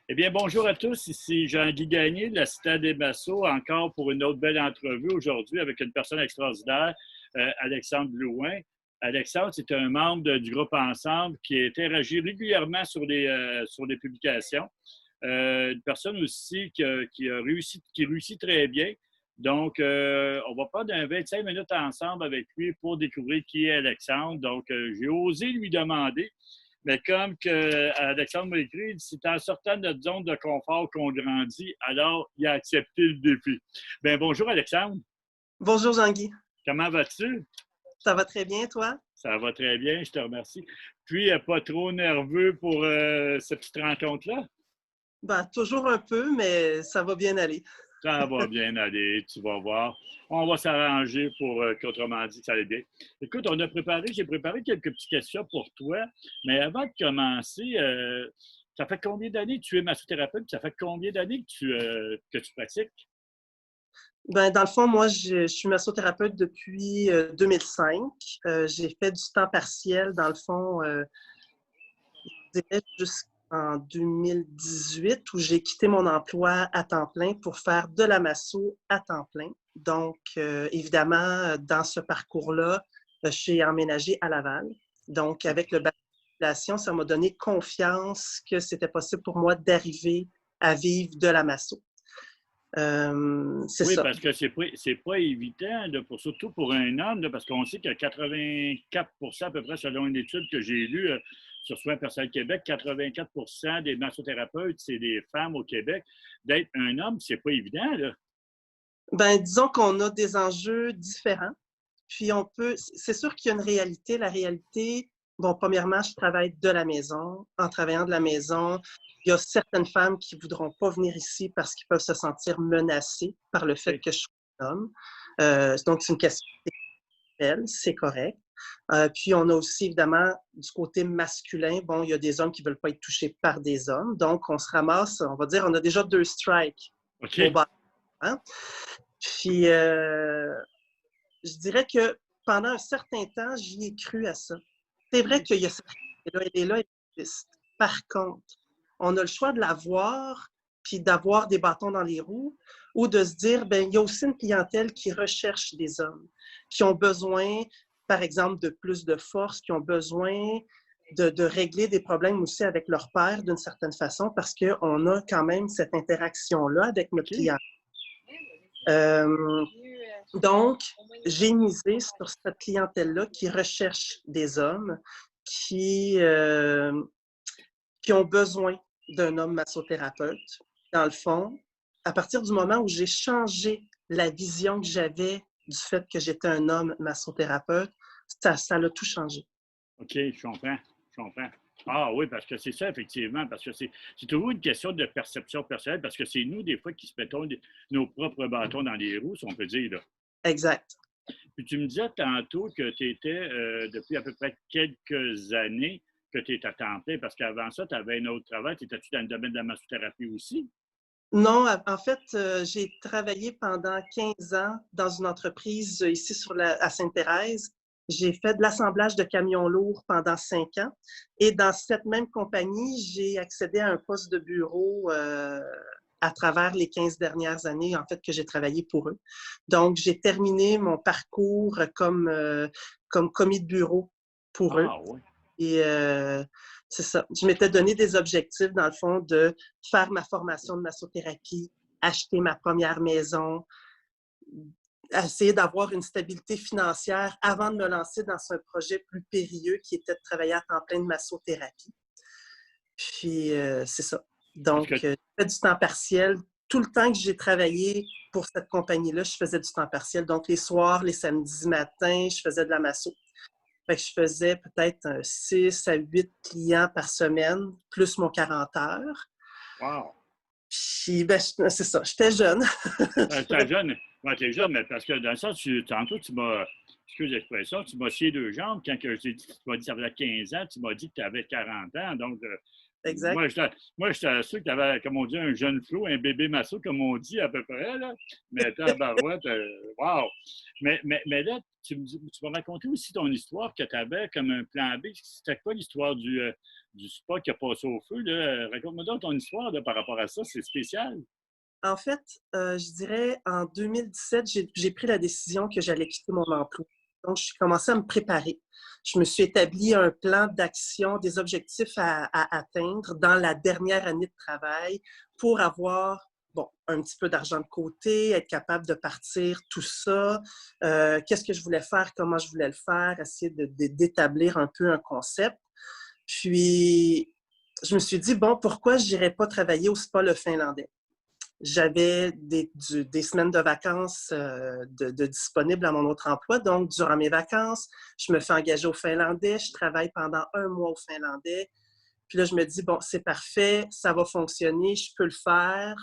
Eh bien, bonjour à tous. Ici Jean-Guy Gagné de la Cité des Massos, encore pour une autre belle entrevue aujourd'hui avec une personne extraordinaire, Alexandre Blouin. Alexandre, c'est un membre du groupe Ensemble qui interagit régulièrement sur des publications. Une personne aussi qui réussit très bien. Donc, on va prendre un 25 minutes ensemble avec lui pour découvrir qui est Alexandre. Donc, j'ai osé lui demander, mais comme que Alexandre m'a écrit, c'est en sortant de notre zone de confort qu'on grandit, alors il a accepté le défi. Bien, bonjour Alexandre. Bonjour Jean-Guy. Comment vas-tu? Ça va très bien, toi? Ça va très bien, je te remercie. Puis, pas trop nerveux pour cette petite rencontre-là? Ben, toujours un peu, mais ça va bien aller. Ça va bien aller, tu vas voir. On va s'arranger pour qu'autrement dit, ça aille bien. Écoute, j'ai préparé quelques petites questions pour toi, mais avant de commencer, ça fait combien d'années que tu es massothérapeute? Ça fait combien d'années que tu pratiques? Ben, dans le fond, moi, je suis massothérapeute depuis 2005. J'ai fait du temps partiel, dans le fond, je dirais jusqu'en 2018, où j'ai quitté mon emploi à temps plein pour faire de la masso à temps plein. Donc, évidemment, dans ce parcours-là, je suis emménagée à Laval. Donc, avec le bac de population, ça m'a donné confiance que c'était possible pour moi d'arriver à vivre de la masso. C'est Oui, ça. parce que c'est pas évident, là, surtout pour un homme, là, parce qu'on sait que 84 à peu près, selon une étude que j'ai lue sur Soins personnels Québec, 84 des massothérapeutes, c'est des femmes au Québec. D'être un homme, c'est pas évident, là. Ben, disons qu'on a des enjeux différents. Puis on peut, c'est sûr qu'il y a une réalité. La réalité, bon, premièrement, je travaille de la maison. En travaillant de la maison, il y a certaines femmes qui ne voudront pas venir ici parce qu'ils peuvent se sentir menacées par le fait OK. que je suis un homme. Donc, c'est une question sexuelle, c'est correct. Puis, on a aussi, évidemment, du côté masculin, bon, il y a des hommes qui ne veulent pas être touchés par des hommes. Donc, on se ramasse, on va dire, on a déjà 2 strikes au OK. bas. Hein? Puis, je dirais que pendant un certain temps, j'y ai cru à ça. C'est vrai qu'il y a cette réalité-là, elle est là, elle existe. Par contre, on a le choix de la voir, puis d'avoir des bâtons dans les roues, ou de se dire, ben il y a aussi une clientèle qui recherche des hommes, qui ont besoin, par exemple, de plus de force, qui ont besoin de régler des problèmes aussi avec leur père d'une certaine façon, parce qu'on a quand même cette interaction-là avec notre OK. client. Donc, j'ai misé sur cette clientèle-là qui recherche des hommes qui, euh, qui ont besoin d'un homme massothérapeute. Dans le fond, à partir du moment où j'ai changé la vision que j'avais du fait que j'étais un homme massothérapeute, ça l'a tout changé. OK, je comprends. Je comprends. Ah oui, parce que c'est ça, effectivement, parce que c'est toujours une question de perception personnelle, parce que c'est nous, des fois, qui se mettons nos propres bâtons dans les roues, si on peut dire, là. Exact. Puis tu me disais tantôt que tu étais, depuis à peu près quelques années, que tu étais à temps plein, parce qu'avant ça, tu avais un autre travail. Étais-tu dans le domaine de la massothérapie aussi? Non, en fait, j'ai travaillé pendant 15 ans dans une entreprise ici à Sainte-Thérèse. J'ai fait de l'assemblage de camions lourds pendant 5 ans. Et dans cette même compagnie, j'ai accédé à un poste de bureau à travers les 15 dernières années, en fait, que j'ai travaillé pour eux. Donc, j'ai terminé mon parcours comme commis de bureau pour eux. Ah oui. Et c'est ça. Je m'étais donné des objectifs, dans le fond, de faire ma formation de massothérapie, acheter ma première maison, essayer d'avoir une stabilité financière avant de me lancer dans un projet plus périlleux qui était de travailler à temps plein de massothérapie. Puis, c'est ça. Parce Donc, que, j'ai fait du temps partiel. Tout le temps que j'ai travaillé pour cette compagnie-là, je faisais du temps partiel. Donc, les soirs, les samedis matins, je faisais de la masso. Fait que je faisais peut-être 6 à 8 clients par semaine, plus mon 40 heures. wow. Puis, ben, c'est ça, j'étais jeune. Je T'es pouvais jeune. Ouais, t'es pas. jeune, mais parce que dans le sens, tantôt, tu m'as, excuse l'expression, tu m'as scié deux jambes. Quand que tu m'as dit que ça faisait 15 ans, tu m'as dit que tu avais 40 ans. Donc, Exact. moi, j'étais sûr que tu avais, comme on dit, un jeune flot, un bébé masso, comme on dit à peu près, là. Mais tabarouette, wow! Mais là, tu m'as raconté aussi ton histoire que tu avais comme un plan B. C'était quoi l'histoire du spa qui a passé au feu? Là? Raconte-moi donc ton histoire là, par rapport à ça. C'est spécial. En fait, je dirais en 2017, j'ai pris la décision que j'allais quitter mon emploi. Donc, je suis commencé à me préparer. Je me suis établi un plan d'action, des objectifs à atteindre dans la dernière année de travail pour avoir, bon, un petit peu d'argent de côté, être capable de partir, tout ça. Qu'est-ce que je voulais faire, comment je voulais le faire, essayer d'établir un peu un concept. Puis, je me suis dit, bon, pourquoi je n'irais pas travailler au spa le Finlandais? J'avais des semaines de vacances de disponibles à mon autre emploi. Donc, durant mes vacances, je me fais engager au Finlandais. Je travaille pendant 1 mois au Finlandais. Puis là, je me dis, bon, c'est parfait, ça va fonctionner, je peux le faire.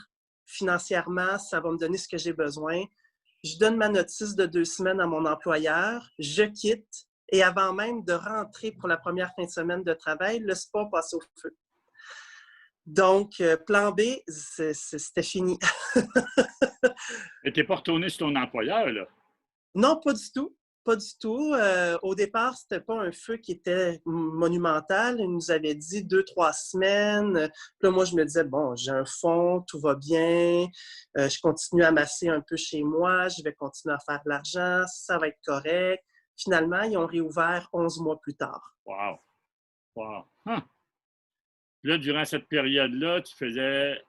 Financièrement, ça va me donner ce que j'ai besoin. Je donne ma notice de 2 semaines à mon employeur, je quitte. Et avant même de rentrer pour la première fin de semaine de travail, le spa passe au feu. Donc, plan B, c'était fini. Et tu n'es pas retourné sur ton employeur, là? Non, pas du tout. Pas du tout. Au départ, c'était pas un feu qui était monumental. Il nous avait dit 2, 3 semaines. Puis là, moi, je me disais, bon, j'ai un fonds, tout va bien. Je continue à masser un peu chez moi. Je vais continuer à faire de l'argent. Ça va être correct. Finalement, ils ont réouvert 11 mois plus tard. Wow! Wow! Huh. Puis là, durant cette période-là, tu faisais.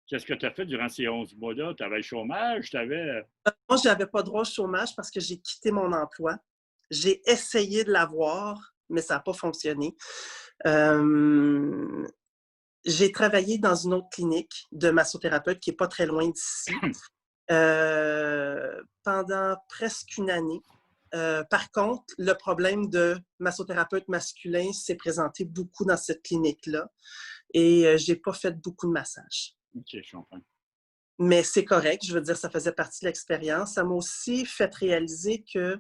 Qu'est-ce que tu as fait durant ces 11 mois-là? Tu avais le chômage? Tu avais. Moi, je n'avais pas droit au chômage parce que j'ai quitté mon emploi. J'ai essayé de l'avoir, mais ça n'a pas fonctionné. J'ai travaillé dans une autre clinique de massothérapeute qui n'est pas très loin d'ici pendant presque une année. Par contre, le problème de massothérapeute masculin s'est présenté beaucoup dans cette clinique-là et je n'ai pas fait beaucoup de massages. OK, je comprends. Mais c'est correct, je veux dire, ça faisait partie de l'expérience. Ça m'a aussi fait réaliser que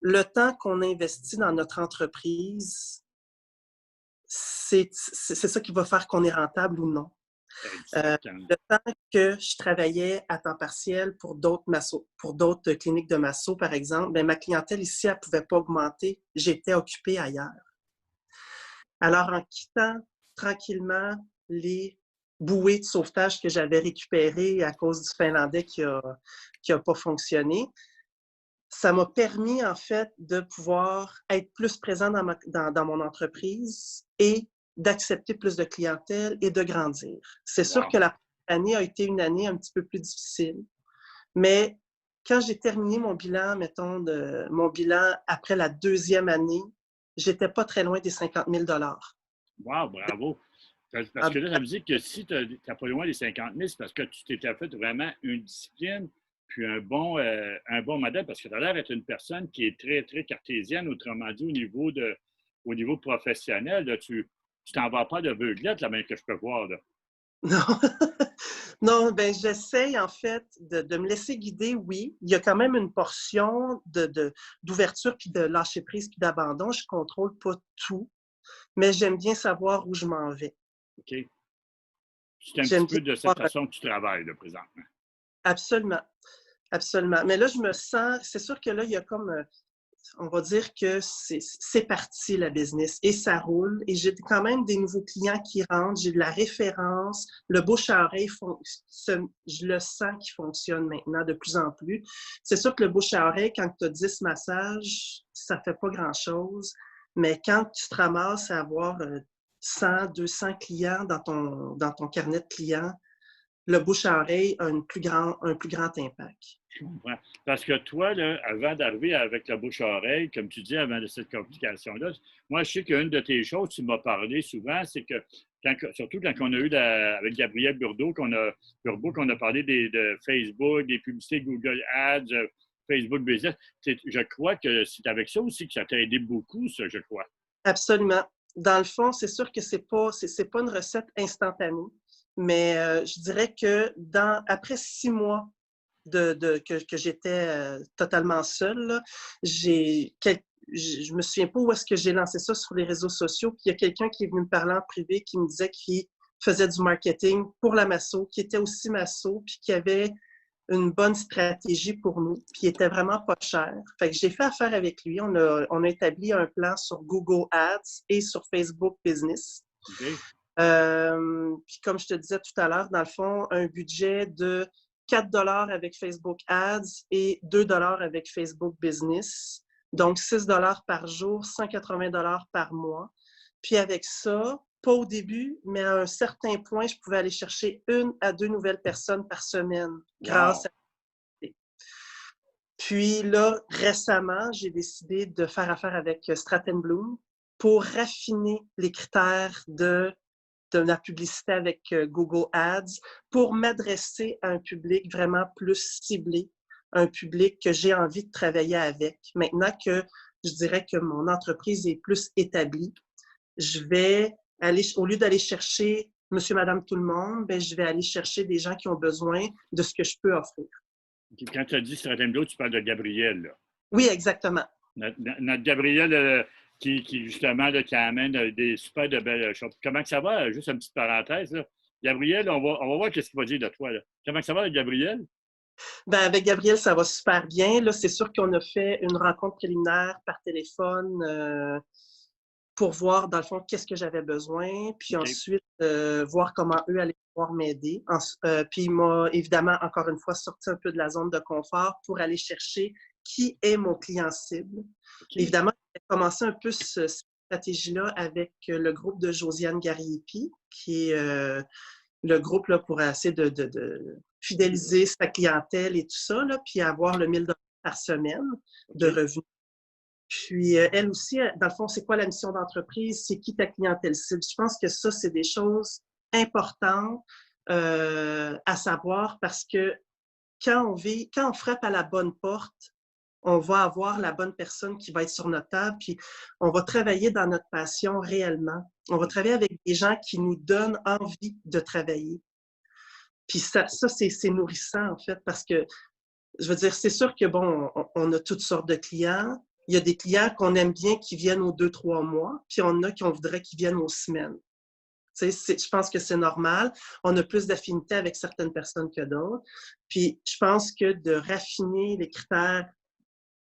le temps qu'on investit dans notre entreprise, c'est ça qui va faire qu'on est rentable ou non. Le temps que je travaillais à temps partiel pour d'autres cliniques de masso, par exemple, bien, ma clientèle ici, elle ne pouvait pas augmenter. J'étais occupée ailleurs. Alors, en quittant tranquillement les bouées de sauvetage que j'avais récupérées à cause du Finlandais qui a pas fonctionné, ça m'a permis, en fait, de pouvoir être plus présent dans mon entreprise et d'accepter plus de clientèle et de grandir. C'est sûr que la première année a été une année un petit peu plus difficile, mais quand j'ai terminé mon bilan, mettons, mon bilan après la 2e année, j'étais pas très loin des 50 000 $. Wow, bravo! Parce que là, ça veut dire que si tu n'es pas loin des 50 000, c'est parce que tu t'étais fait vraiment une discipline puis un bon modèle, parce que tu as l'air d'être une personne qui est très, très cartésienne, autrement dit, au niveau professionnel. Là, tu t'en vas pas de beuglette, là, même que je peux voir. Là. Non, non, ben j'essaye en fait de me laisser guider, oui. Il y a quand même une portion d'ouverture puis de lâcher prise puis d'abandon. Je contrôle pas tout, mais j'aime bien savoir où je m'en vais. OK. C'est un J'aime petit peu bien de cette savoir... façon que tu travailles, là, présentement. Absolument, absolument. Mais là, je me sens, c'est sûr que là, il y a comme, on va dire que c'est parti la business et ça roule. Et j'ai quand même des nouveaux clients qui rentrent, j'ai de la référence. Le bouche à oreille, je le sens qu'il fonctionne maintenant de plus en plus. C'est sûr que le bouche à oreille, quand tu as 10 massages, ça ne fait pas grand-chose. Mais quand tu te ramasses à avoir 100, 200 clients dans ton carnet de clients, le bouche à oreille a un plus grand impact. Je comprends. Parce que toi, là, avant d'arriver avec la bouche à oreille, comme tu dis, avant de cette complication-là, moi, je sais qu'une de tes choses, tu m'as parlé souvent, c'est que, surtout quand on a eu avec Gabriel Burbeau, qu'on a parlé de Facebook, des publicités Google Ads, Facebook Business, je crois que c'est avec ça aussi que ça t'a aidé beaucoup, ça, je crois. Absolument. Dans le fond, c'est sûr que c'est pas une recette instantanée, mais je dirais que après 6 mois que j'étais totalement seule, je me souviens pas où est-ce que j'ai lancé ça sur les réseaux sociaux, puis il y a quelqu'un qui est venu me parler en privé qui me disait qu'il faisait du marketing pour la masso, qui était aussi masso, puis qui avait une bonne stratégie pour nous, puis il était vraiment pas cher. Fait que j'ai fait affaire avec lui. On a établi un plan sur Google Ads et sur Facebook Business. OK. Puis comme je te disais tout à l'heure, dans le fond, un budget de 4 avec Facebook Ads et 2 avec Facebook Business. Donc 6 par jour, 180 par mois. Puis avec ça, pas au début, mais à un certain point, je pouvais aller chercher 1 à 2 nouvelles personnes par semaine grâce à. Puis là, récemment, j'ai décidé de faire affaire avec Stratton Bloom pour raffiner les critères de la publicité avec Google Ads pour m'adresser à un public vraiment plus ciblé, un public que j'ai envie de travailler avec. Maintenant que je dirais que mon entreprise est plus établie, je vais aller, au lieu d'aller chercher monsieur, madame, tout le monde, bien, je vais aller chercher des gens qui ont besoin de ce que je peux offrir. Quand tu as dit Stratton Bloom, tu parles de Gabriel, là. Oui, exactement. Notre Gabriel qui justement, là, qui amène des super de belles choses. Comment que ça va? Juste une petite parenthèse, là. Gabriel, on va voir ce qu'il va dire de toi, là. Comment que ça va, Gabriel? Ben, avec Gabriel, ça va super bien. Là, c'est sûr qu'on a fait une rencontre préliminaire par téléphone pour voir, dans le fond, qu'est-ce que j'avais besoin, puis OK. ensuite, voir comment eux allaient pouvoir m'aider. Puis il m'a évidemment, encore une fois, sorti un peu de la zone de confort pour aller chercher qui est mon client cible. OK. Évidemment, j'ai commencé un peu cette stratégie-là avec le groupe de Josiane Gariepi, qui est le groupe là, pour essayer de fidéliser sa clientèle et tout ça, là, puis avoir le 1 000 par semaine de OK. revenus. Puis, elle aussi, dans le fond, c'est quoi la mission d'entreprise? C'est qui ta clientèle cible? Je pense que ça, c'est des choses importantes à savoir parce que quand on frappe à la bonne porte, on va avoir la bonne personne qui va être sur notre table, puis on va travailler dans notre passion réellement. On va travailler avec des gens qui nous donnent envie de travailler. Puis ça c'est nourrissant, en fait, parce que, je veux dire, c'est sûr que, bon, on a toutes sortes de clients. Il y a des clients qu'on aime bien qui viennent aux 2-3 mois, puis on a qu'on voudrait qu'ils viennent aux semaines. Tu sais, je pense que c'est normal. On a plus d'affinité avec certaines personnes que d'autres. Puis je pense que de raffiner les critères,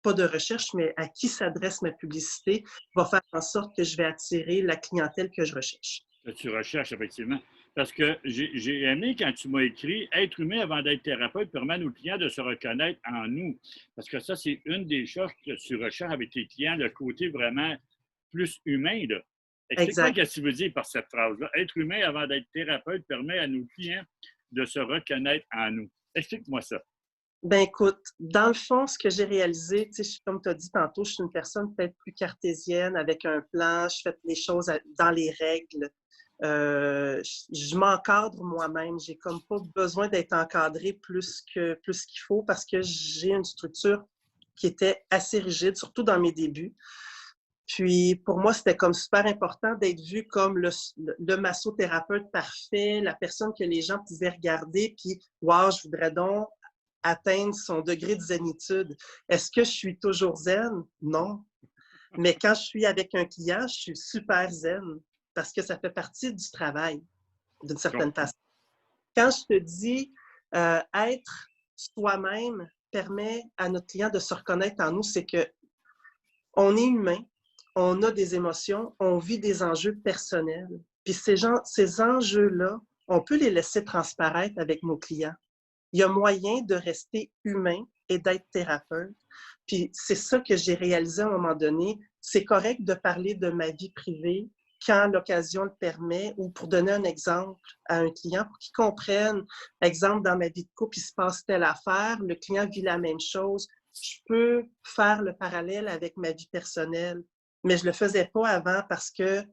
pas de recherche, mais à qui s'adresse ma publicité, va faire en sorte que je vais attirer la clientèle que je recherche. Que tu recherches, effectivement. Parce que j'ai aimé quand tu m'as écrit être humain avant d'être thérapeute permet à nos clients de se reconnaître en nous. Parce que ça, c'est une des choses que tu recherches avec tes clients, le côté vraiment plus humain, là. Explique-moi Exact. ce que tu veux dire par cette phrase-là. Être humain avant d'être thérapeute permet à nos clients de se reconnaître en nous. Explique-moi ça. Ben écoute, dans le fond, ce que j'ai réalisé, tu sais, comme tu as dit tantôt, je suis une personne peut-être plus cartésienne avec un plan, je fais les choses dans les règles. Je m'encadre moi-même. J'ai comme pas besoin d'être encadré plus qu'il faut parce que j'ai une structure qui était assez rigide, surtout dans mes débuts. Puis pour moi, c'était comme super important d'être vu comme le massothérapeute parfait, la personne que les gens pouvaient regarder, puis wow, je voudrais donc atteindre son degré de zénitude. Est-ce que je suis toujours zen? Non. Mais quand je suis avec un client, je suis super zen parce que ça fait partie du travail d'une certaine façon. Quand je te dis être soi-même permet à notre client de se reconnaître en nous, c'est que on est humain, on a des émotions, on vit des enjeux personnels. Puis ces enjeux-là, on peut les laisser transparaître avec nos clients. Il y a moyen de rester humain et d'être thérapeute. Puis c'est ça que j'ai réalisé à un moment donné. C'est correct de parler de ma vie privée quand l'occasion le permet ou pour donner un exemple à un client pour qu'il comprenne, exemple, dans ma vie de couple, il se passe telle affaire, le client vit la même chose. Je peux faire le parallèle avec ma vie personnelle, mais je ne le faisais pas avant parce que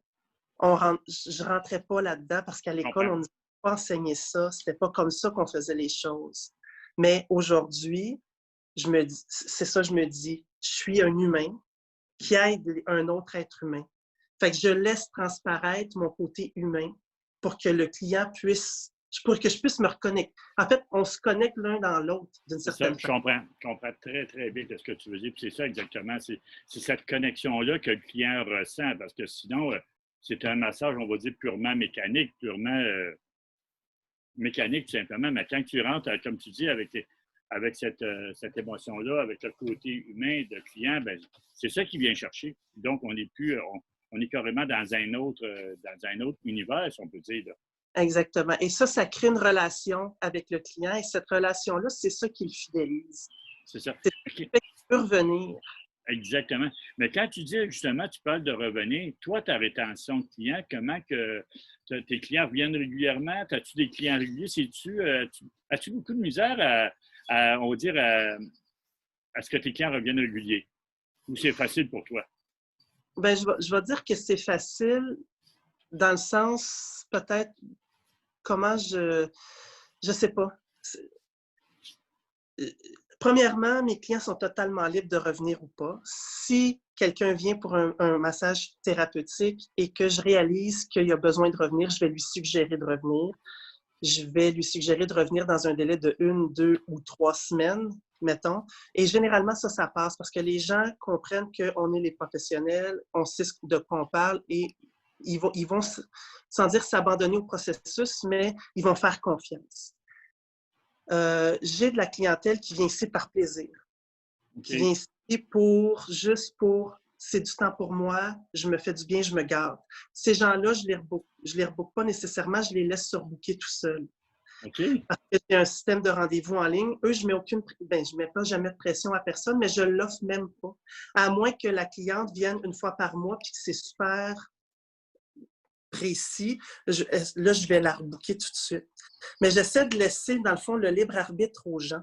je ne rentrais pas là-dedans parce qu'à l'école, on ne nous a pas enseigné ça. Ce n'était pas comme ça qu'on faisait les choses. Mais aujourd'hui, c'est ça, je me dis, je suis un humain qui aide un autre être humain. Fait que je laisse transparaître mon côté humain pour que le client pour que je puisse me reconnecter. En fait, on se connecte l'un dans l'autre d'une C'est ça, certaine façon. je comprends très, très bien ce que tu veux dire. Puis c'est ça exactement, c'est cette connexion-là que le client ressent, parce que sinon, c'est un massage, on va dire, purement mécanique, purement mécanique, tout simplement. Mais quand tu rentres, comme tu dis, avec avec cette émotion-là, avec le côté humain de client, ben, c'est ça qui vient chercher. Donc, on est plus, on est carrément dans un autre univers, si on peut dire. Là. Exactement. Et ça crée une relation avec le client. Et cette relation-là, c'est ça qui le fidélise. C'est ça. C'est ça qui fait qu'il peut revenir. Exactement. Mais quand tu dis justement, tu parles de revenir, toi, ta rétention de clients, comment que tes clients reviennent régulièrement? As-tu des clients réguliers? As-tu beaucoup de misère on va dire, à ce que tes clients reviennent réguliers? Ou c'est facile pour toi? Ben, je vais dire que c'est facile dans le sens, peut-être, comment je sais pas. Premièrement, mes clients sont totalement libres de revenir ou pas. Si quelqu'un vient pour un massage thérapeutique et que je réalise qu'il a besoin de revenir, je vais lui suggérer de revenir. Je vais lui suggérer de revenir dans un délai de 1, 2 ou 3 semaines, mettons. Et généralement, ça passe parce que les gens comprennent qu'on est les professionnels, on sait de quoi on parle et ils vont sans dire s'abandonner au processus, mais ils vont faire confiance. J'ai de la clientèle qui vient ici par plaisir, qui vient ici juste pour c'est du temps pour moi, je me fais du bien, je me garde. Ces gens-là, je les rebook pas nécessairement, je les laisse surbooker tout seuls. OK. Parce que j'ai un système de rendez-vous en ligne. Eux, je mets pas jamais de pression à personne, mais je l'offre même pas. À moins que la cliente vienne une fois par mois puis que c'est super précis, là, je vais la rebooker tout de suite. Mais j'essaie de laisser, dans le fond, le libre arbitre aux gens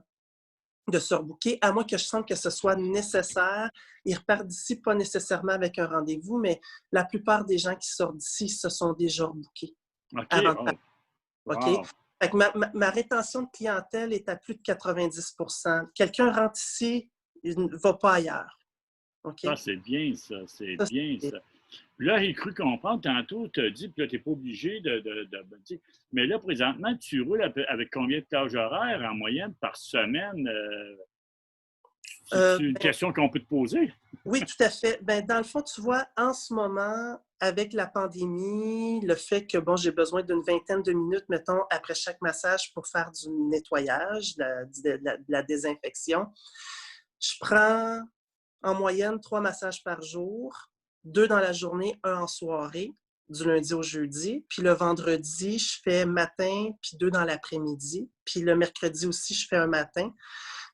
de se rebooker, à moins que je sente que ce soit nécessaire. Ils repartent d'ici pas nécessairement avec un rendez-vous, mais la plupart des gens qui sortent d'ici se sont déjà rebookés OK. avant de Oh. partir. OK? Wow. Fait que ma rétention de clientèle est à plus de 90%. Quelqu'un rentre ici, il ne va pas ailleurs. OK? Ça, c'est bien, ça. C'est Ça, bien, c'est- ça. Là, j'ai cru comprendre tantôt, tu as dit, puis là, tu n'es pas obligé mais là, présentement, tu roules avec combien de plages horaires en moyenne par semaine? C'est une ben, question qu'on peut te poser. oui, tout à fait. Ben, dans le fond, tu vois, en ce moment, avec la pandémie, le fait que, bon, j'ai besoin d'une vingtaine de minutes, mettons, après chaque massage pour faire du nettoyage, de la désinfection, je prends en moyenne 3 massages par jour, 2 dans la journée, un en soirée, du lundi au jeudi. Puis le vendredi, je fais matin, puis 2 dans l'après-midi. Puis le mercredi aussi, je fais un matin.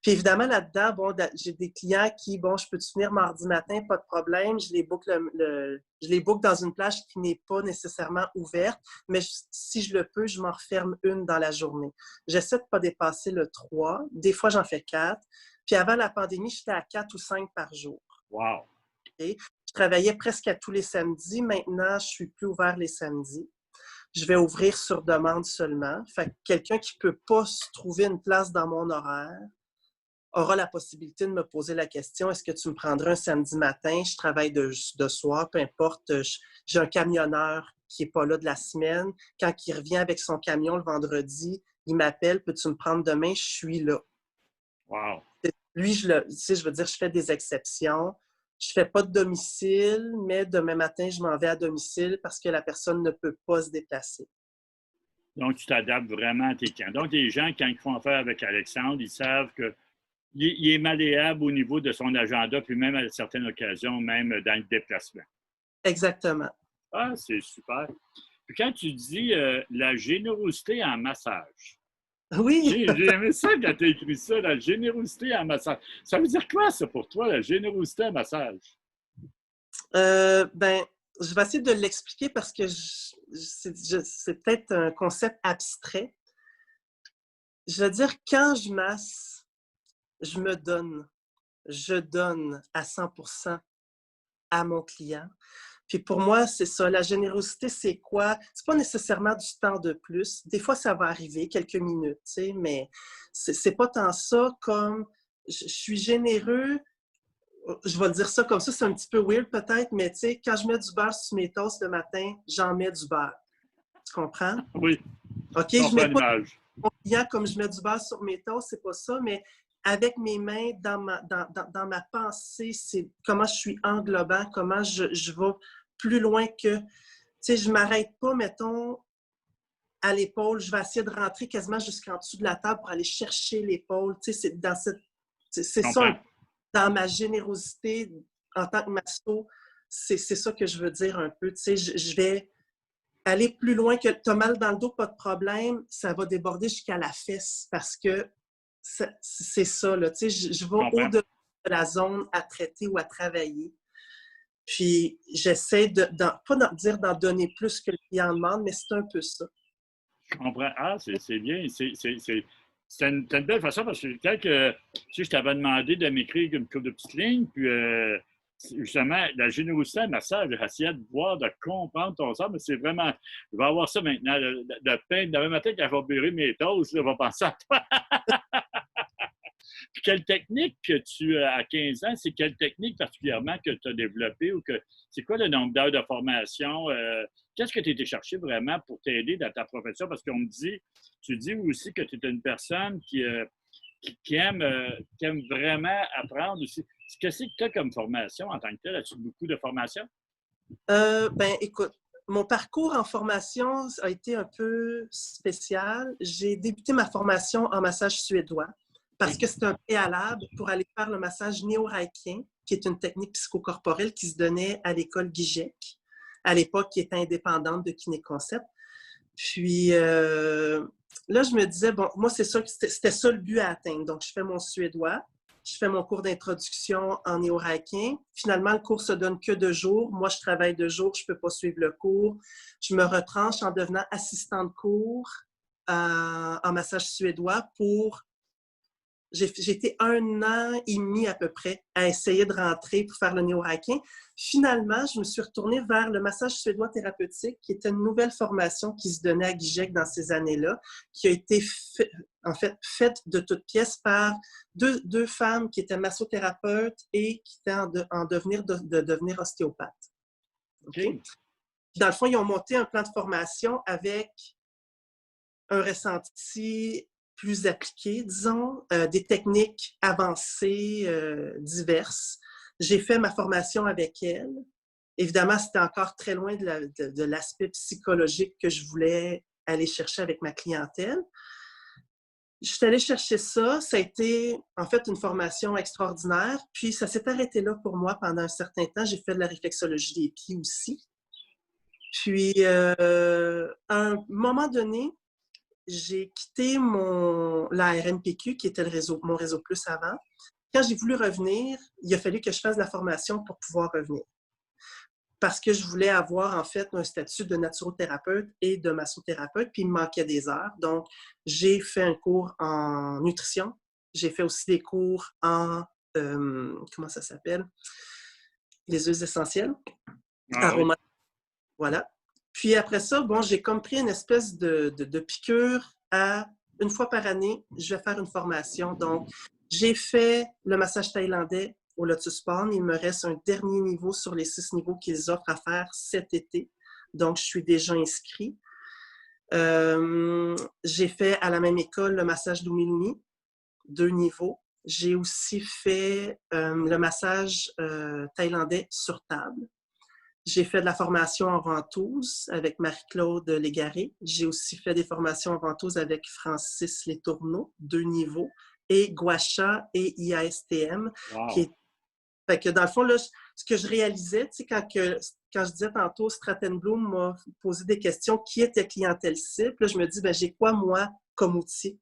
Puis évidemment, là-dedans, bon, j'ai des clients qui, bon, je peux-tu venir mardi matin, pas de problème. Je les book dans une plage qui n'est pas nécessairement ouverte, mais si je le peux, je m'en referme une dans la journée. J'essaie de ne pas dépasser le 3. Des fois, j'en fais 4. Puis avant la pandémie, j'étais à 4 ou 5 par jour. Wow! Okay? Je travaillais presque à tous les samedis. Maintenant, je suis plus ouvert les samedis. Je vais ouvrir sur demande seulement. Fait que quelqu'un qui ne peut pas se trouver une place dans mon horaire aura la possibilité de me poser la question, est-ce que tu me prendrais un samedi matin? Je travaille de soir, peu importe. J'ai un camionneur qui n'est pas là de la semaine. Quand il revient avec son camion le vendredi, il m'appelle, peux-tu me prendre demain? Je suis là. Wow! Lui, je veux dire, je fais des exceptions. Je ne fais pas de domicile, mais demain matin, je m'en vais à domicile parce que la personne ne peut pas se déplacer. Donc, tu t'adaptes vraiment à tes clients. Donc, les gens, quand ils font affaire avec Alexandre, ils savent qu'il est malléable au niveau de son agenda, puis même à certaines occasions, même dans le déplacement. Exactement. Ah, c'est super. Puis quand tu dis la générosité en massage, Oui. j'ai aimé ça quand tu as écrit ça, la générosité en massage. Ça veut dire quoi, ça, pour toi, la générosité en massage? Ben, je vais essayer de l'expliquer parce que c'est peut-être un concept abstrait. Je veux dire, quand je masse, je me donne. Je donne à 100% à mon client. Puis pour moi, c'est ça. La générosité, c'est quoi? C'est pas nécessairement du temps de plus. Des fois, ça va arriver, quelques minutes, tu sais, mais c'est pas tant ça comme je suis généreux. Je vais le dire ça comme ça, c'est un petit peu weird peut-être, mais tu sais, quand je mets du beurre sur mes toasts le matin, j'en mets du beurre. Tu comprends? Oui, OK, je je comprends mets pas l'image. mon client comme je mets du beurre sur mes toasts, c'est pas ça, mais avec mes mains dans ma pensée, c'est comment je suis englobant, comment je vais plus loin que, tu sais, je m'arrête pas, mettons, à l'épaule. Je vais essayer de rentrer quasiment jusqu'en dessous de la table pour aller chercher l'épaule. Tu sais, c'est ça, dans ma générosité en tant que masso, c'est ça que je veux dire un peu. Tu sais, je vais aller plus loin que tu as mal dans le dos, pas de problème, ça va déborder jusqu'à la fesse parce que c'est ça, là. Tu sais, je vais au-delà de la zone à traiter ou à travailler. Puis, j'essaie pas d'en donner plus que le client demande, mais c'est un peu ça. Je comprends. Ah, c'est bien. C'est une belle façon parce que quand que, je t'avais demandé de m'écrire une couple de petites lignes, puis justement, la générosité, ma soeur, j'ai essayé de voir, de comprendre ton sort, mais c'est vraiment. Je vais avoir ça maintenant. Le pain, demain matin, quand je vais beurrer mes toasts, je vais penser à toi. Puis quelle technique que tu as à 15 ans, c'est quelle technique particulièrement que tu as développée ou que c'est quoi le nombre d'heures de formation? Qu'est-ce que tu as été chercher vraiment pour t'aider dans ta profession? Parce qu'on me dit, tu dis aussi que tu es une personne qui aime vraiment apprendre aussi. Qu'est-ce que tu as comme formation en tant que tel? As-tu beaucoup de formation? Ben, écoute, mon parcours en formation a été un peu spécial. J'ai débuté ma formation en massage suédois parce que c'est un préalable pour aller faire le massage néo-reikien, qui est une technique psychocorporelle qui se donnait à l'école Gijek, à l'époque qui était indépendante de Kiné Concept. Puis là, je me disais, bon, moi, c'était ça le but à atteindre. Donc, je fais mon suédois, je fais mon cours d'introduction en néo-reikien. Finalement, le cours se donne que 2 jours. Moi, je travaille 2 jours, je ne peux pas suivre le cours. Je me retranche en devenant assistante de cours en massage suédois pour... J'ai été 1 an et demi à peu près à essayer de rentrer pour faire le néo-reikien. Finalement, je me suis retournée vers le massage suédois thérapeutique, qui était une nouvelle formation qui se donnait à Gijek dans ces années-là, qui a été faite de toutes pièces par deux femmes qui étaient massothérapeutes et qui étaient en devenir de devenir ostéopathes. Okay? Dans le fond, ils ont monté un plan de formation avec un ressenti plus appliqué, disons, des techniques avancées diverses. J'ai fait ma formation avec elle. Évidemment, c'était encore très loin de l'aspect psychologique que je voulais aller chercher avec ma clientèle. Je suis allée chercher ça. Ça a été, en fait, une formation extraordinaire. Puis, ça s'est arrêté là pour moi pendant un certain temps. J'ai fait de la réflexologie des pieds aussi. Puis, à un moment donné, j'ai quitté la RMPQ, qui était mon réseau plus avant. Quand j'ai voulu revenir, il a fallu que je fasse la formation pour pouvoir revenir. Parce que je voulais avoir, en fait, un statut de naturothérapeute et de massothérapeute, puis il me manquait des heures. Donc, j'ai fait un cours en nutrition. J'ai fait aussi des cours en, comment ça s'appelle? Les huiles essentielles. Aroma. Voilà. Puis après ça, bon, j'ai comme pris une espèce de piqûre à 1 fois par année, je vais faire une formation. Donc, j'ai fait le massage thaïlandais au Lotus Palm. Il me reste un dernier niveau sur les 6 niveaux qu'ils offrent à faire cet été. Donc, je suis déjà inscrit. J'ai fait à la même école le massage Lumi Lumi, 2 niveaux. J'ai aussi fait le massage thaïlandais sur table. J'ai fait de la formation en ventouse avec Marie-Claude Légaré. J'ai aussi fait des formations en ventouse avec Francis Letourneau, 2 niveaux, et Gua Sha et IASTM. Wow. Fait que dans le fond, là, ce que je réalisais, tu sais, quand je disais tantôt, Strattenblum m'a posé des questions, qui était clientèle cible? Là, je me dis, ben, j'ai quoi, moi, comme outil?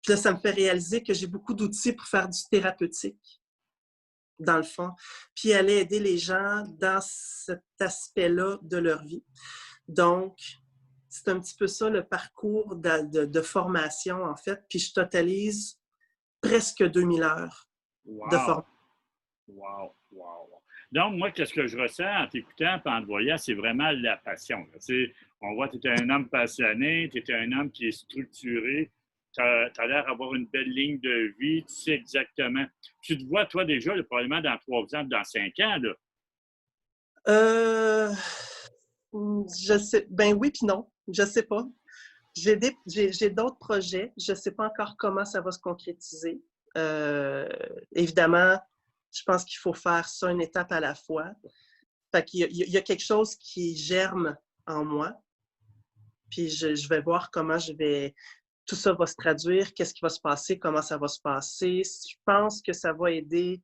Puis là, ça me fait réaliser que j'ai beaucoup d'outils pour faire du thérapeutique, dans le fond, puis aller aider les gens dans cet aspect-là de leur vie. Donc, c'est un petit peu ça le parcours de formation, en fait, puis je totalise presque 2000 heures de formation. Wow! Donc, moi, qu'est-ce que je ressens en t'écoutant et en te voyant, c'est vraiment la passion. On voit que tu es un homme passionné, tu es un homme qui est structuré, tu as l'air d'avoir une belle ligne de vie, tu sais exactement. Tu te vois, toi, déjà, là, probablement dans 3 ans, dans 5 ans, là. Je sais, ben oui puis non, je sais pas. J'ai d'autres projets, je sais pas encore comment ça va se concrétiser. Évidemment, je pense qu'il faut faire ça une étape à la fois. Fait qu'il y a quelque chose qui germe en moi. puis je vais voir comment tout ça va se traduire, qu'est-ce qui va se passer, comment ça va se passer. Je pense que ça va aider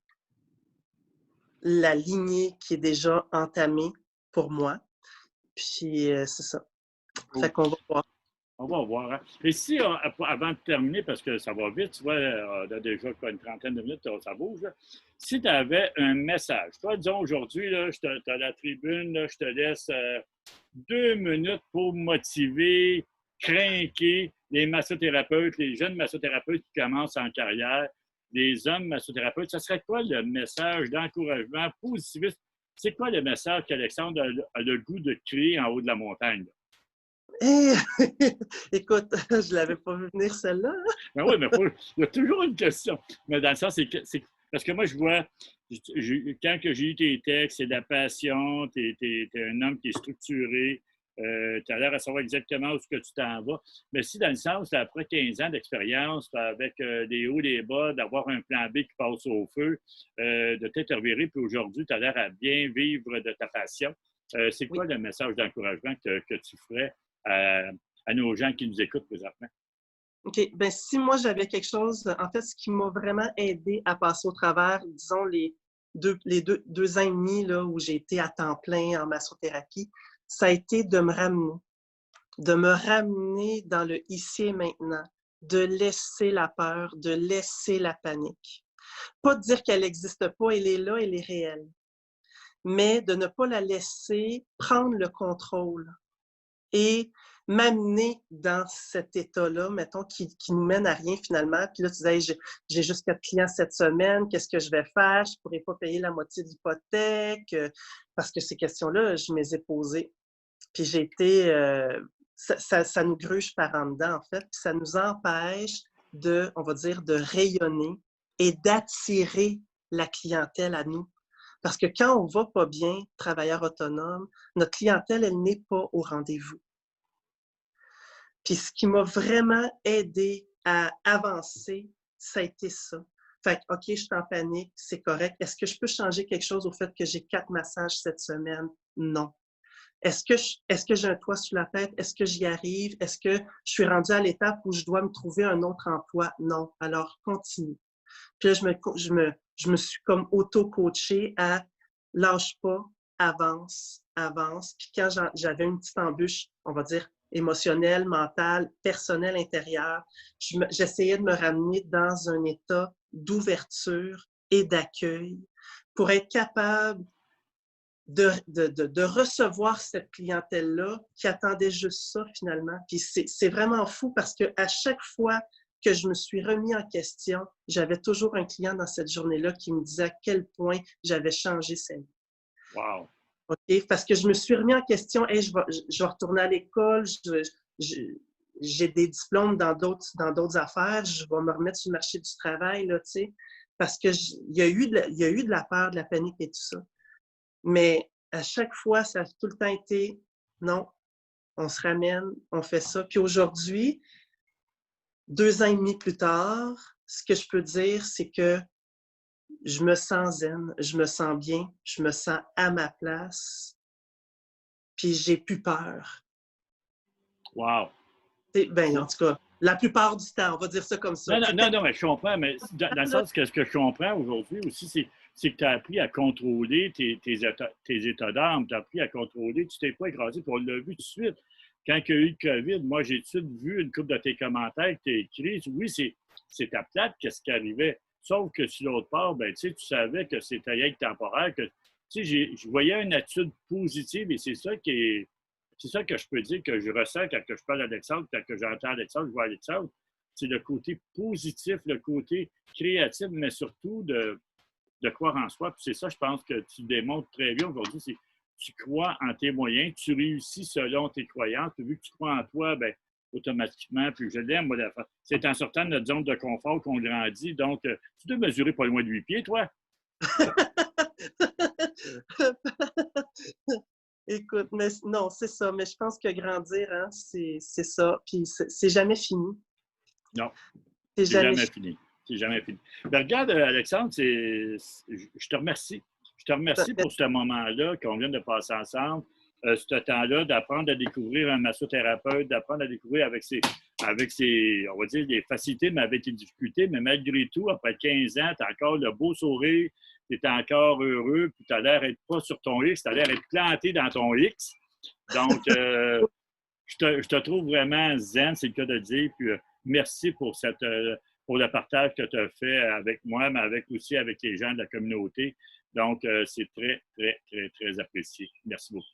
la lignée qui est déjà entamée pour moi. Puis c'est ça. Fait qu'on va voir. On va voir. Hein. Et si, avant de terminer, parce que ça va vite, tu vois, on a déjà une trentaine de minutes, ça bouge. Là. Si tu avais un message, toi, disons aujourd'hui, tu as la tribune, là, je te laisse 2 minutes pour motiver, craquer les massothérapeutes, les jeunes massothérapeutes qui commencent en carrière, les hommes massothérapeutes. Ça serait quoi le message d'encouragement positiviste? C'est quoi le message qu'Alexandre a le goût de créer en haut de la montagne? Là? Hey! Écoute, je ne l'avais pas vu venir celle-là. Ben oui, mais il y a toujours une question. Mais dans le sens, c'est parce que moi, je vois, quand j'ai eu tes textes, c'est de la passion, tu es un homme qui est structuré, tu as l'air à savoir exactement où tu t'en vas. Mais si, dans le sens, après 15 ans d'expérience, avec des hauts, des bas, d'avoir un plan B qui passe au feu, de t'être reviré, puis aujourd'hui, tu as l'air à bien vivre de ta passion. C'est quoi le message d'encouragement que tu ferais à nos gens qui nous écoutent présentement? OK. Ben si moi, j'avais quelque chose, en fait, ce qui m'a vraiment aidé à passer au travers, disons, les deux ans et demi là, où j'ai été à temps plein en massothérapie, ça a été de me ramener dans le ici et maintenant, de laisser la peur, de laisser la panique. Pas de dire qu'elle n'existe pas, elle est là, elle est réelle, mais de ne pas la laisser prendre le contrôle et m'amener dans cet état-là, mettons, qui nous mène à rien finalement. Puis là, tu disais, hey, j'ai juste 4 clients cette semaine, qu'est-ce que je vais faire? Je ne pourrais pas payer la moitié de l'hypothèque, parce que ces questions-là, je me les ai posées. Puis j'ai été, ça nous gruge par en dedans, en fait, puis ça nous empêche on va dire, de rayonner et d'attirer la clientèle à nous. Parce que quand on ne va pas bien, travailleur autonome, notre clientèle, elle n'est pas au rendez-vous. Puis ce qui m'a vraiment aidé à avancer, ça a été ça. Fait que, OK, je suis en panique, c'est correct. Est-ce que je peux changer quelque chose au fait que j'ai 4 massages cette semaine? Non. Est-ce que j'ai un toit sur la tête? Est-ce que j'y arrive? Est-ce que je suis rendue à l'étape où je dois me trouver un autre emploi? Non. Alors, continue. Puis là, je me suis comme auto-coachée à lâche pas, avance, avance. Puis quand j'avais une petite embûche, on va dire, émotionnelle, mentale, personnelle, intérieure, j'essayais de me ramener dans un état d'ouverture et d'accueil pour être capable de recevoir cette clientèle-là qui attendait juste ça finalement. Puis c'est vraiment fou parce qu'à chaque fois que je me suis remis en question, j'avais toujours un client dans cette journée-là qui me disait à quel point j'avais changé sa vie. Wow! OK? Parce que je me suis remis en question, hey, je vais retourner à l'école, j'ai des diplômes dans d'autres affaires, je vais me remettre sur le marché du travail, là, tu sais, parce qu'il y a eu de la peur, de la panique et tout ça. Mais à chaque fois, ça a tout le temps été non, on se ramène, on fait ça. Puis aujourd'hui, 2 ans et demi plus tard, ce que je peux dire, c'est que je me sens zen, je me sens bien, je me sens à ma place, puis j'ai plus peur. Wow! Ben, en tout cas, la plupart du temps, on va dire ça comme ça. Non, mais je comprends, mais dans le sens que ce que je comprends aujourd'hui aussi, c'est que tu as appris à contrôler tes états d'âme, tu as appris à contrôler, tu t'es pas écrasé, puis on l'a vu tout de suite. Quand il y a eu le COVID, moi, j'ai tout de suite vu une couple de tes commentaires que tu as écrits. Oui, c'est ta plate, qu'est-ce qui arrivait. Sauf que sur l'autre part, ben, tu savais que c'était rien que temporaire, que je voyais une attitude positive et c'est ça que je peux dire que je ressens quand je parle à Alexandre, quand j'entends Alexandre, je vois Alexandre. C'est le côté positif, le côté créatif, mais surtout de croire en soi. Puis c'est ça, je pense que tu démontres très bien aujourd'hui. C'est tu crois en tes moyens, tu réussis selon tes croyances. Puis vu que tu crois en toi, ben automatiquement, puis je l'aime, moi, c'est en sortant de notre zone de confort qu'on grandit. Donc, tu dois mesurer pas loin de 8 pieds, toi. Écoute, mais non, c'est ça. Mais je pense que grandir, hein, c'est ça. Puis c'est jamais fini. Non, C'est c'est jamais jamais fini. fini. C'est jamais fini. Ben, regarde, Alexandre, je te remercie. Je te remercie pour ce moment-là qu'on vient de passer ensemble. ce temps-là, d'apprendre à découvrir un massothérapeute, d'apprendre à découvrir avec ses, on va dire, des facilités, mais avec des difficultés. Mais malgré tout, après 15 ans, tu as encore le beau sourire, tu es encore heureux, puis tu as l'air d'être pas sur ton X, tu as l'air d'être planté dans ton X. Donc, je te trouve vraiment zen, c'est le cas de dire. Puis, merci pour le partage que tu as fait avec moi, mais aussi avec les gens de la communauté. Donc, c'est très, très, très, très apprécié. Merci beaucoup.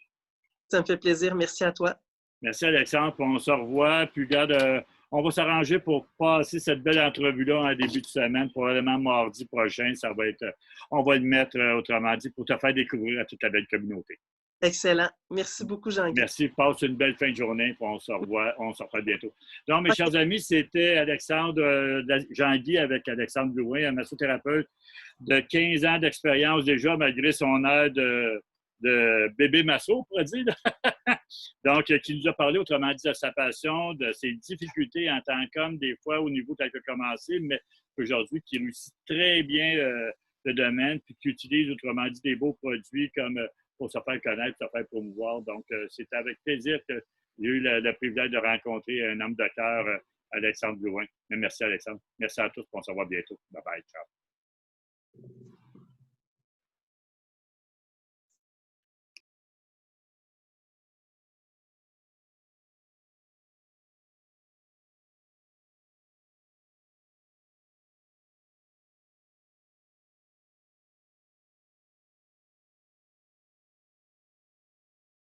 Ça me fait plaisir. Merci à toi. Merci, Alexandre. On se revoit. Puis, regarde, on va s'arranger pour passer cette belle entrevue-là en début de semaine, probablement mardi prochain. On va le mettre, autrement dit, pour te faire découvrir à toute la belle communauté. Excellent. Merci beaucoup, Jean-Guy. Merci. Passe une belle fin de journée. Puis on se revoit bientôt. Donc, mes chers amis, c'était Alexandre, Jean-Guy avec Alexandre Blouin, un massothérapeute de 15 ans d'expérience déjà, malgré son air de bébé masso, on pourrait dire. Donc, qui nous a parlé, autrement dit, de sa passion, de ses difficultés en tant qu'homme, des fois au niveau tel que commencé, mais aujourd'hui, qui réussit très bien le domaine, puis qui utilise, autrement dit, des beaux produits comme pour se faire connaître, se faire promouvoir. Donc, c'est avec plaisir que j'ai eu le privilège de rencontrer un homme de cœur, Alexandre Blouin. Mais merci, Alexandre. Merci à tous. On se revoit bientôt. Bye bye. Ciao.